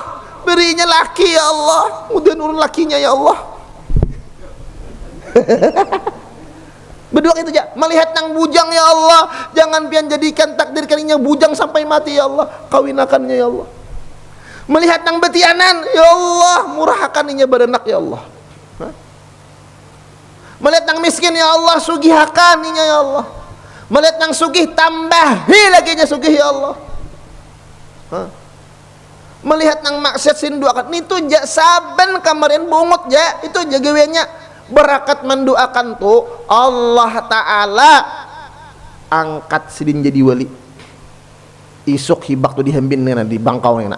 berinya laki ya Allah. Mudahan urun lakinya ya Allah. Berdua itu aja. Melihat nang bujang ya Allah, jangan pian jadikan takdir kalinya bujang sampai mati ya Allah, kawinakannya ya Allah. Melihat nang betianan ya Allah, murahkan inya baranak ya Allah. Melihat nang miskin ya Allah, sugihakan inya ya Allah. Melihat nang sugih tambahi lagi nya sugih ya Allah. Melihat nang maksiat sin doakan itu ja saben kamarin bungut ja itu ja gaweannya berakat mendoakan tuh Allah Ta'ala angkat sidin jadi wali isuk hibak tuh dihembin nena di bangkau nena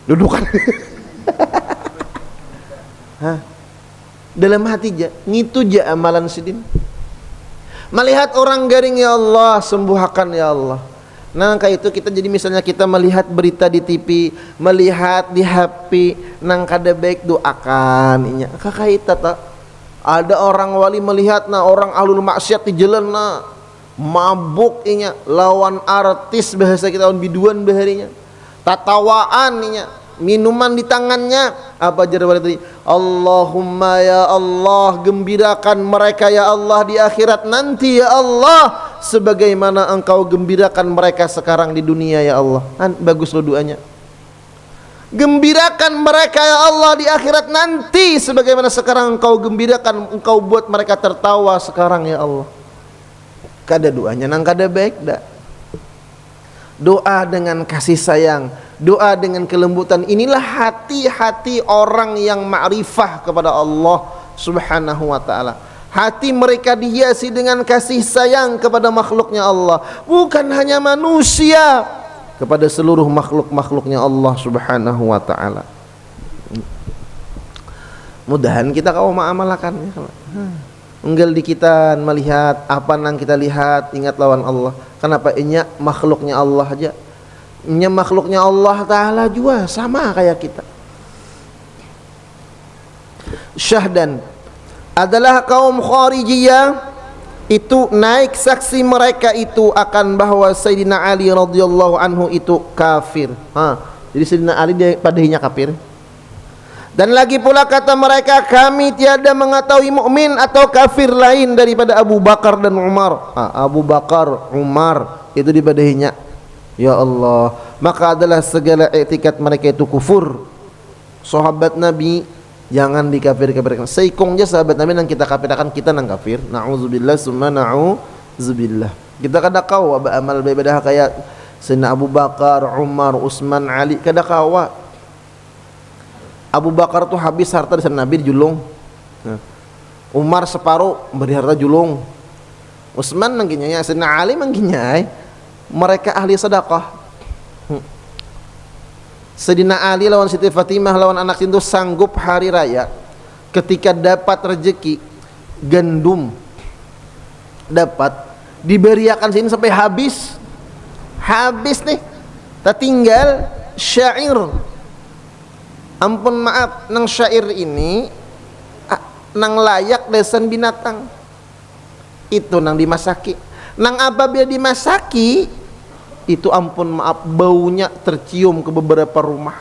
dudukan hah dalam hati ja ngitu ja amalan sidin melihat orang garing ya Allah sembuhkan ya Allah. Nah kayak itu kita jadi misalnya kita melihat berita di TV, melihat di HP, nang kada baik doakan inya. Kakak tak ada orang wali melihat nah orang ahlul maksiat di jalan nah mabuk inya lawan artis bahasa kita on biduan baharinya. Tatawaan inya, minuman di tangannya. Apa jar wali tadi? Allahumma ya Allah gembirakan mereka ya Allah di akhirat nanti ya Allah sebagaimana engkau gembirakan mereka sekarang di dunia ya Allah. Bagus lo doanya. Gembirakan mereka ya Allah di akhirat nanti sebagaimana sekarang engkau gembirakan, engkau buat mereka tertawa sekarang ya Allah. Kada doanya nang kada baik dah. Doa dengan kasih sayang, doa dengan kelembutan. Inilah hati-hati orang yang ma'rifah kepada Allah Subhanahu wa ta'ala. Hati mereka dihiasi dengan kasih sayang kepada makhluknya Allah, bukan hanya manusia, kepada seluruh makhluk-makhluknya Allah Subhanahu wa ta'ala. Mudahan kita kau ma'amalakan ya. Unggal di kita melihat apa nang kita lihat ingat lawan Allah. Kenapa inya makhluknya Allah aja? Inya makhluknya Allah Ta'ala juga sama kayak kita. Syahdan adalah kaum Kharijiyah itu naik saksi mereka itu akan bahwa Sayyidina Ali radhiyallahu anhu itu kafir. Jadi Sayyidina Ali dia padanya kafir. Dan lagi pula kata mereka kami tiada mengetahui mukmin atau kafir lain daripada Abu Bakar dan Umar. Abu Bakar, Umar itu dibadahinya. Ya Allah, maka adalah segala etikat mereka itu kufur. Sahabat Nabi jangan dikafir-kafirkan. Seikongnya sahabat Nabi nang kita kafirkan kita nang kafir. Nauzubillah summa nauzubillah. Kita kada kau amal ibadah kayak Sayyidina Abu Bakar, Umar, Utsman, Ali kada kawa. Abu Bakar tuh habis harta dari Nabi julung. Umar separuh beri harta julung. Utsman mangkinya, Sayyidina Ali mangkinya. Mereka ahli sedekah. Sayyidina Ali lawan Siti Fatimah lawan anak itu sanggup hari raya ketika dapat rezeki gandum dapat diberiakan sini sampai habis nih tak tinggal syair. Ampun maaf nang syair ini nang layak desain binatang itu nang dimasaki nang apabila dimasaki itu ampun maaf baunya tercium ke beberapa rumah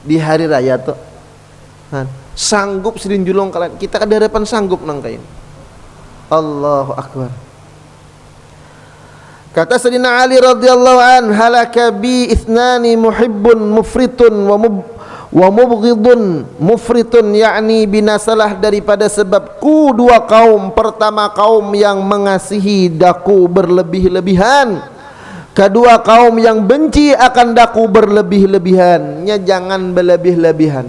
di hari raya tuh sanggup sidin julung kalian kita kada harapan sanggup nang kain. Allahu akbar. Kata Sayyidina Ali radhiyallahu an halaka bi ithnani muhibbun mufritun wa mubghidun mufritun, yakni binasalah daripada sebabku dua kaum. Pertama kaum yang mengasihi daku berlebih-lebihan, kedua kaum yang benci akan daku berlebih-lebihan. Jangan berlebih-lebihan,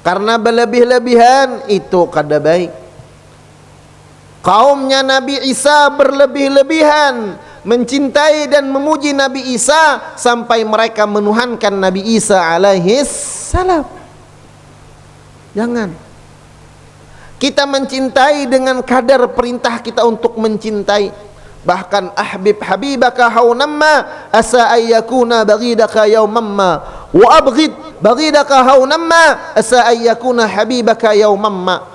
karena berlebih-lebihan itu kada baik. Kaumnya Nabi Isa berlebih-lebihan mencintai dan memuji Nabi Isa sampai mereka menuhankan Nabi Isa alaihi salam. Jangan. Kita mencintai dengan kadar perintah kita untuk mencintai. Bahkan ahbib habibaka haunamma asa ayyakuna baghidaka yawmamma wa abghid baghidaka haunamma asa ayyakuna habibaka yawmamma.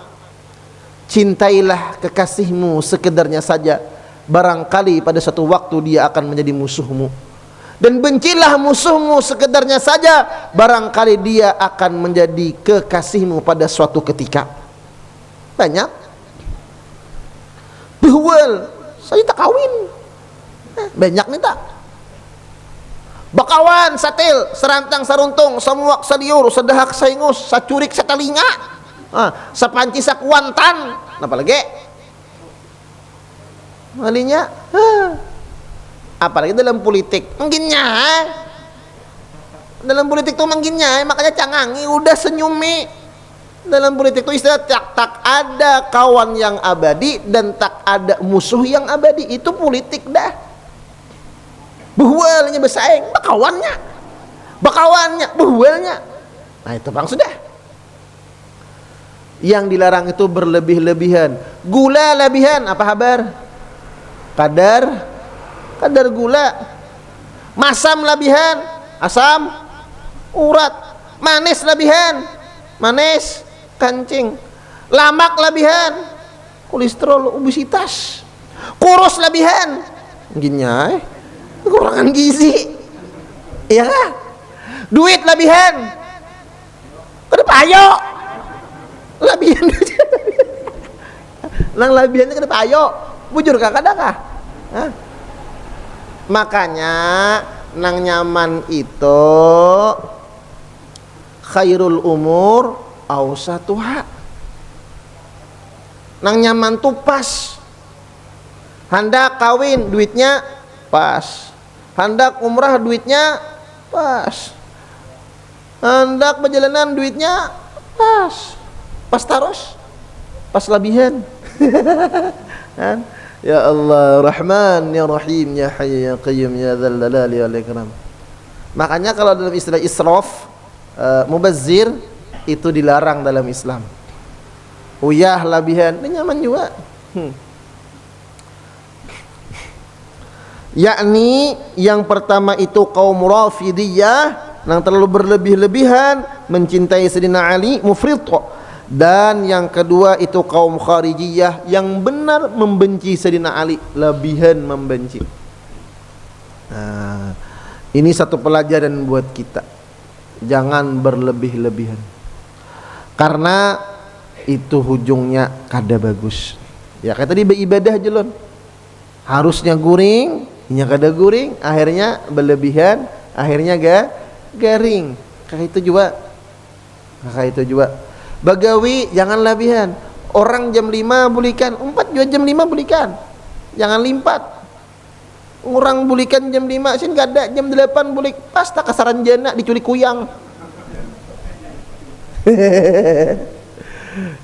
Cintailah kekasihmu sekedarnya saja, barangkali pada satu waktu dia akan menjadi musuhmu. Dan bencilah musuhmu sekedarnya saja, barangkali dia akan menjadi kekasihmu pada suatu ketika. Banyak behwal saya tak kawin, banyak nih tak bakawan satil serantang saruntung samuak saliur sedahak saingus sacurik satalinga sapanci sakuantan apalagi malinya apalagi dalam politik mungkinnya Dalam politik tuh mangginnya, makanya cangangi udah senyumi. Dalam politik itu istilah tak ada kawan yang abadi dan tak ada musuh yang abadi. Itu politik dah. Buhualnya bersaing, bakawannya, buhualnya. Nah itu bang sudah. Yang dilarang itu berlebih-lebihan. Gula lebihan, apa kabar? Kadar gula. Masam lebihan, asam urat. Manis lebihan, manis kancing. Lamak lebihan, kolesterol, obesitas. Kurus lebihan, ginyai, kekurangan gizi. Iya kah? Duit lebihan, kedepayo lebihan. Nang lebihannya kedepayo, bujur kah kadang kah? Hah? Makanya nang nyaman itu khairul umur awsatuha. Nang nyaman tuh pas. Hendak kawin duitnya pas. Hendak umrah duitnya pas. Hendak perjalanan duitnya pas. Pas taros. Pas lebihan. Kan? Ya Allah, Rahman, Ya Rahim, Ya Hayy, Ya Qayyum, Ya Dzal Jalali wal Ikram. Makanya kalau dalam istilah israf, mubazzir itu dilarang dalam Islam. Uyah labihan, ini nyaman juga. Yakni yang pertama itu kaum Rafidiyah yang terlalu berlebih-lebihan mencintai Sayyidina Ali, mufrid. Dan yang kedua itu kaum Kharijiyah yang benar membenci Sayyidina Ali, lebihan membenci. Nah, ini satu pelajaran buat kita. Jangan berlebih-lebihan. Karena itu ujungnya kada bagus. Ya kayak tadi beribadah jelon. Harusnya guring, nya kada guring, akhirnya berlebihan, akhirnya garing. Kayak itu juga. Bagawi jangan lebihan. Orang jam 5 bulikan, 4 juga jam 5 bulikan. Jangan limpat. Orang bulikan jam 5 sin gak ada, jam 8 bulik. Pas tak kasaran jana diculik kuyang.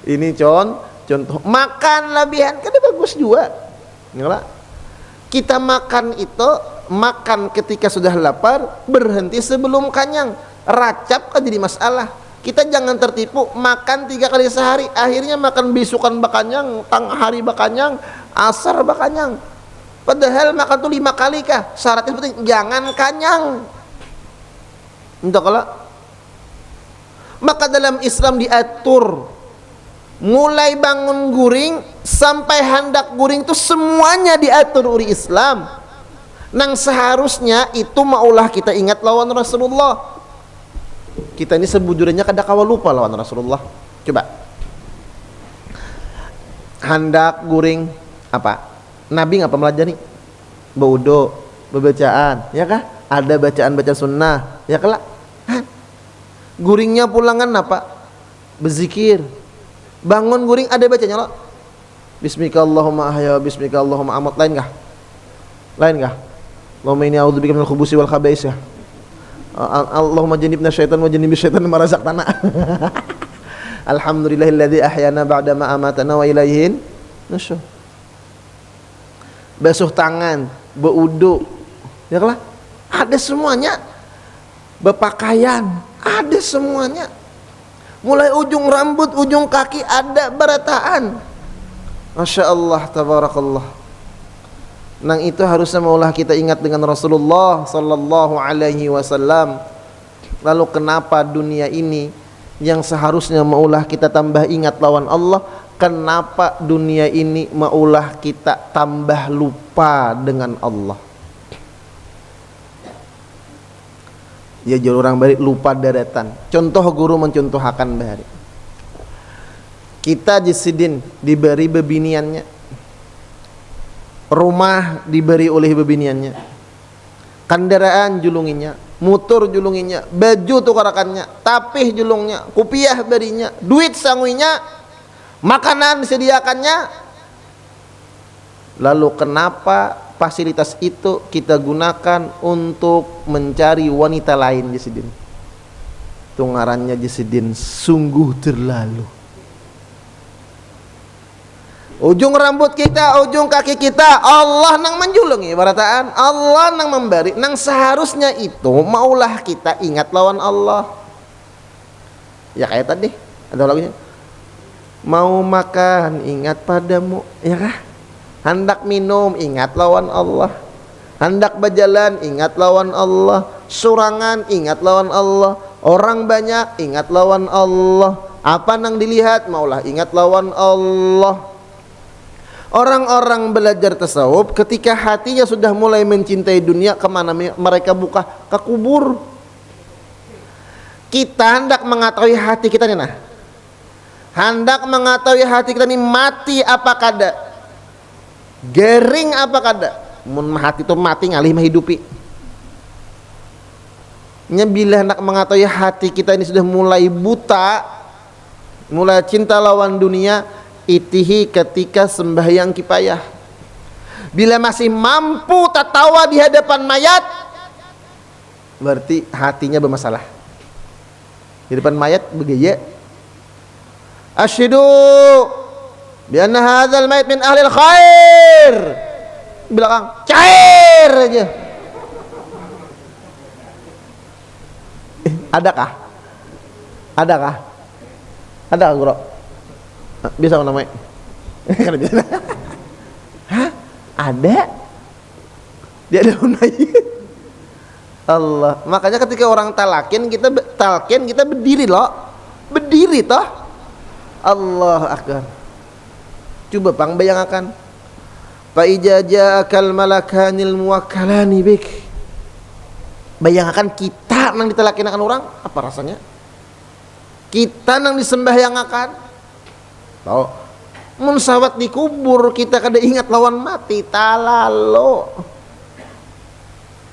Ini contoh makan lebihan kan bagus juga. Nggak? Kita makan itu makan ketika sudah lapar, berhenti sebelum kenyang. Racap kan jadi masalah. Kita jangan tertipu makan 3 kali sehari, akhirnya makan bisukan bakanyang, tang hari bakanyang, asar bakanyang. Padahal makan tuh 5 kali kah? Syaratnya penting jangan kanyang. Untuk kalau maka dalam Islam diatur mulai bangun guring sampai hendak guring itu semuanya diatur oleh Islam. Nang seharusnya itu maulah kita ingat lawan Rasulullah. Kita ini sebujurnya kada kawa lupa lawan Rasulullah. Coba hendak guring apa? Nabi ngapa melajari? Baudo, bebacaan, ya kah? Ada bacaan-bacaan sunnah, ya kelak. Guringnya pulangan apa? Berzikir. Bangun guring ada bacanya loh. Bismika Allahumma ahya, bismika Allahumma amut. Lain kah? Allahumma inni a'udzubika minal khubusi wal khaba'is ya. Allahumma jannibna syaitan wa jannibi syaitan ma razaqtana. Alhamdulillahilladzi ahyana ba'da ma amatana wa ilaihin nusyur. Basuh tangan, berwudu, ya kan? Ada semuanya. Berpakaian, ada semuanya. Mulai ujung rambut, ujung kaki ada berataan. Masya Allah, tabarakallah. Nang itu harusnya maulah kita ingat dengan Rasulullah sallallahu alaihi wasallam. Lalu kenapa dunia ini yang seharusnya maulah kita tambah ingat lawan Allah, kenapa dunia ini maulah kita tambah lupa dengan Allah? Ya jauh orang balik lupa daratan. Contoh guru mencontohkan bahari. Kita jisidin diberi bebiniannya, rumah diberi oleh bebiniannya, kendaraan julunginya, motor julunginya, baju tukarakannya, tapih julungnya, kupiah berinya, duit sanguinya, makanan disediakannya. Lalu kenapa fasilitas itu kita gunakan untuk mencari wanita lain di sini? Tungarannya Jasidin sungguh terlalu. Ujung rambut kita, ujung kaki kita, Allah nang menjulung ibarataan, Allah nang memberi, nang seharusnya itu maulah kita ingat lawan Allah. Ya kayak tadi ada lagunya. Mau makan ingat padamu, ya kah? Hendak minum ingat lawan Allah. Hendak berjalan ingat lawan Allah. Surangan ingat lawan Allah. Orang banyak ingat lawan Allah. Apa nang dilihat maulah ingat lawan Allah. Orang-orang belajar tasawuf ketika hatinya sudah mulai mencintai dunia, kemana mereka buka? Ke kubur. Kita hendak mengetahui hati kita nih, nah, hendak mengetahui hati kita ini mati apa kada, gering apa kada. Mun hati itu mati ngalih menghidupi. Nya bila hendak mengetahui hati kita ini sudah mulai buta, mulai cinta lawan dunia, itihi ketika sembahyang kifayah. Bila masih mampu tertawa di hadapan mayat, berarti hatinya bermasalah. Di depan mayat begaya, asyhadu bi anna hadzal mayit min ahlil khair. Belakang cair aja. Adakah? Adakah? Ada guru? Bisa namanya? Kan bisa. Hah? Ada? Dia ada unai. Allah. Makanya ketika orang talkin kita berdiri loh. Berdiri toh. Allah akbar. Coba pang bayangkan. Fa ijaja'akal malakanil muwakkalani bik. Bayangkan kita nang ditalakinakan orang, apa rasanya? Kita nang disembahyangakan. Tahu? Mun sawat dikubur kita kada ingat lawan mati talalo.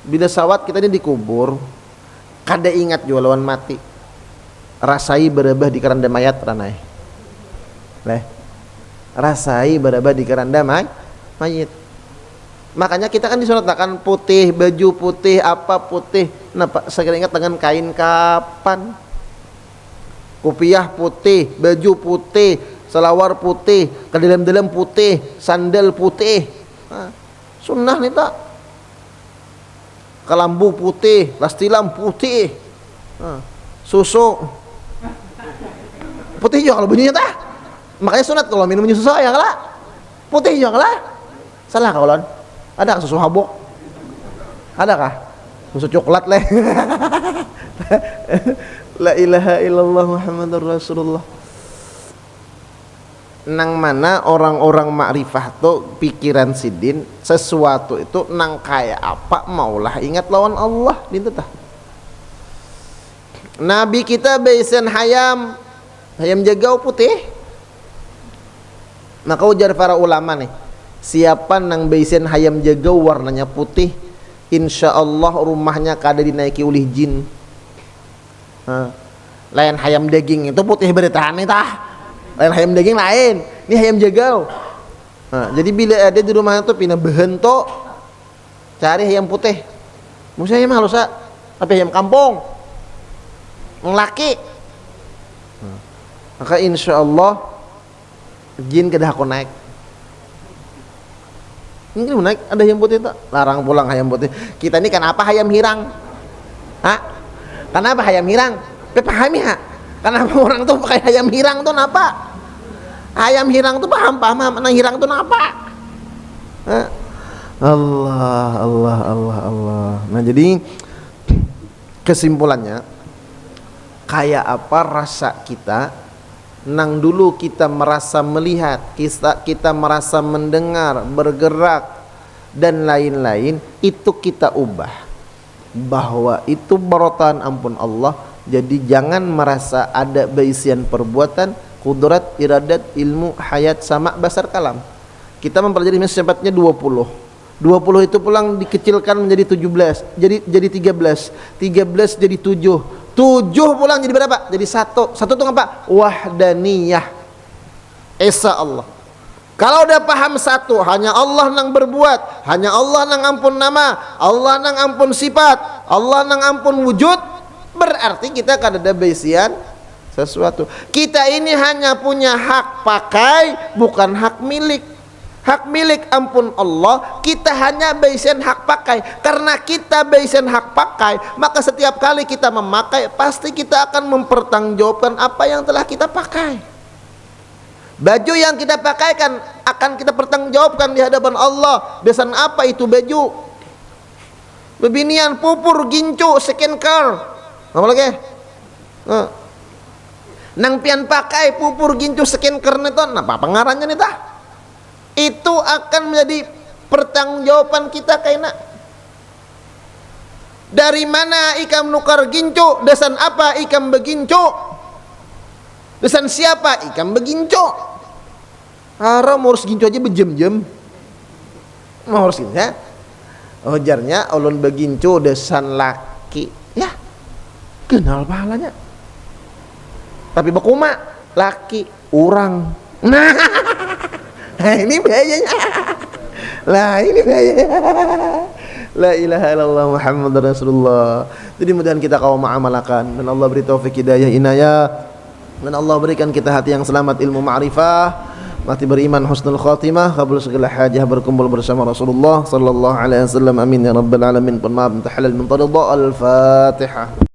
Bila sawat kita ini dikubur kada ingat juga lawan mati. Rasai berabah di keranda mayat ranai. Leh. Rasai berabah di keranda mayit. Makanya kita kan disunatkan putih, baju putih, apa putih. Napa saya ingat dengan kain kapan. Kopiah putih, baju putih, selawar putih, kedalam-dalam putih, sandal putih. Nah, sunnah nih tak. Kelambu putih, lastilam putih. Nah, susu putih juga kalau bunyinya tak. Makanya sunat kalau minum susu ya kalah. Putih juga kalah. Salah kawan. Ada susu habuk? Adakah? Susu coklat leh. La ilaha illallah Muhammadur Rasulullah. Nang mana orang-orang makrifah tuh pikiran sidin sesuatu itu nang kaya apa maulah ingat lawan Allah dintu tah. Nabi kita baisan hayam jagau putih. Maka ujar para ulama nih, siapa nang baisan hayam jagau warnanya putih, insyaallah rumahnya kada dinaiki oleh jin. Lain hayam daging itu putih beritahan nih tah. Lain hayam daging lain, ini hayam jagau. Nah, jadi bila ada di rumah itu pindah behento, cari hayam putih. Maksudnya hayam halus tapi hayam kampung, laki. Maka insya Allah jin kedah aku naik. Ini naik ada hayam putih tak? Larang pulang hayam putih. Kita ini kenapa hayam hirang? Hah? Kenapa hayam hirang? Pahami ha? Kenapa orang tuh pakai hayam hirang tuh napa? Ayam hirang tuh paham mana hirang tuh napa? Allah. Nah jadi kesimpulannya kayak apa rasa kita nang dulu kita merasa melihat, kita merasa mendengar, bergerak dan lain-lain, itu kita ubah bahwa itu barotan ampun Allah. Jadi jangan merasa ada baisian perbuatan, kudrat, iradat, ilmu, hayat, sama, basar, kalam. Kita mempelajari secepatnya 20 itu pulang dikecilkan menjadi 17, jadi 13 jadi 7 pulang jadi berapa? Jadi 1 itu apa? Wahdaniyah, Esa Allah. Kalau udah paham satu, hanya Allah nang berbuat, hanya Allah nang ampun nama, Allah nang ampun sifat, Allah nang ampun wujud, berarti kita akan ada basian sesuatu. Kita ini hanya punya hak pakai, bukan hak milik. Hak milik ampun Allah, kita hanya basian hak pakai. Karena kita basian hak pakai, maka setiap kali kita memakai, pasti kita akan mempertanggungjawabkan apa yang telah kita pakai. Baju yang kita pakaikan akan kita pertanggungjawabkan di hadapan Allah. Besan apa itu baju? Bebinian, pupur, gincu, skincare. Apa lagi? Nang pian pakai pupur, gincu, skincare neton, apa pengarangnya nih tah? Itu akan menjadi pertanggungjawaban kita kaina. Dari mana ikam nukar gincu? Desan apa ikam begincu? Desan siapa ikam begincu? Haram harus gincu aja bejam-jam. Mau harus ini ya? Ujarnya ulun begincu desan laki. Ya, kenal pahalanya. Tapi bakuma laki orang. Nah, ini bahayanya. Lah ini bahayanya. La ilaha illallah Muhammad Rasulullah. Jadi mudah-mudahan kita kaum mengamalkan dan Allah beri taufik hidayah inayah dan Allah berikan kita hati yang selamat, ilmu ma'rifah, mati beriman, husnul khatimah, kabul segala hajah, berkumpul bersama Rasulullah sallallahu alaihi wasallam. Amin ya rabbal alamin. Pun maaf, halal min taridha. Al-Fatihah.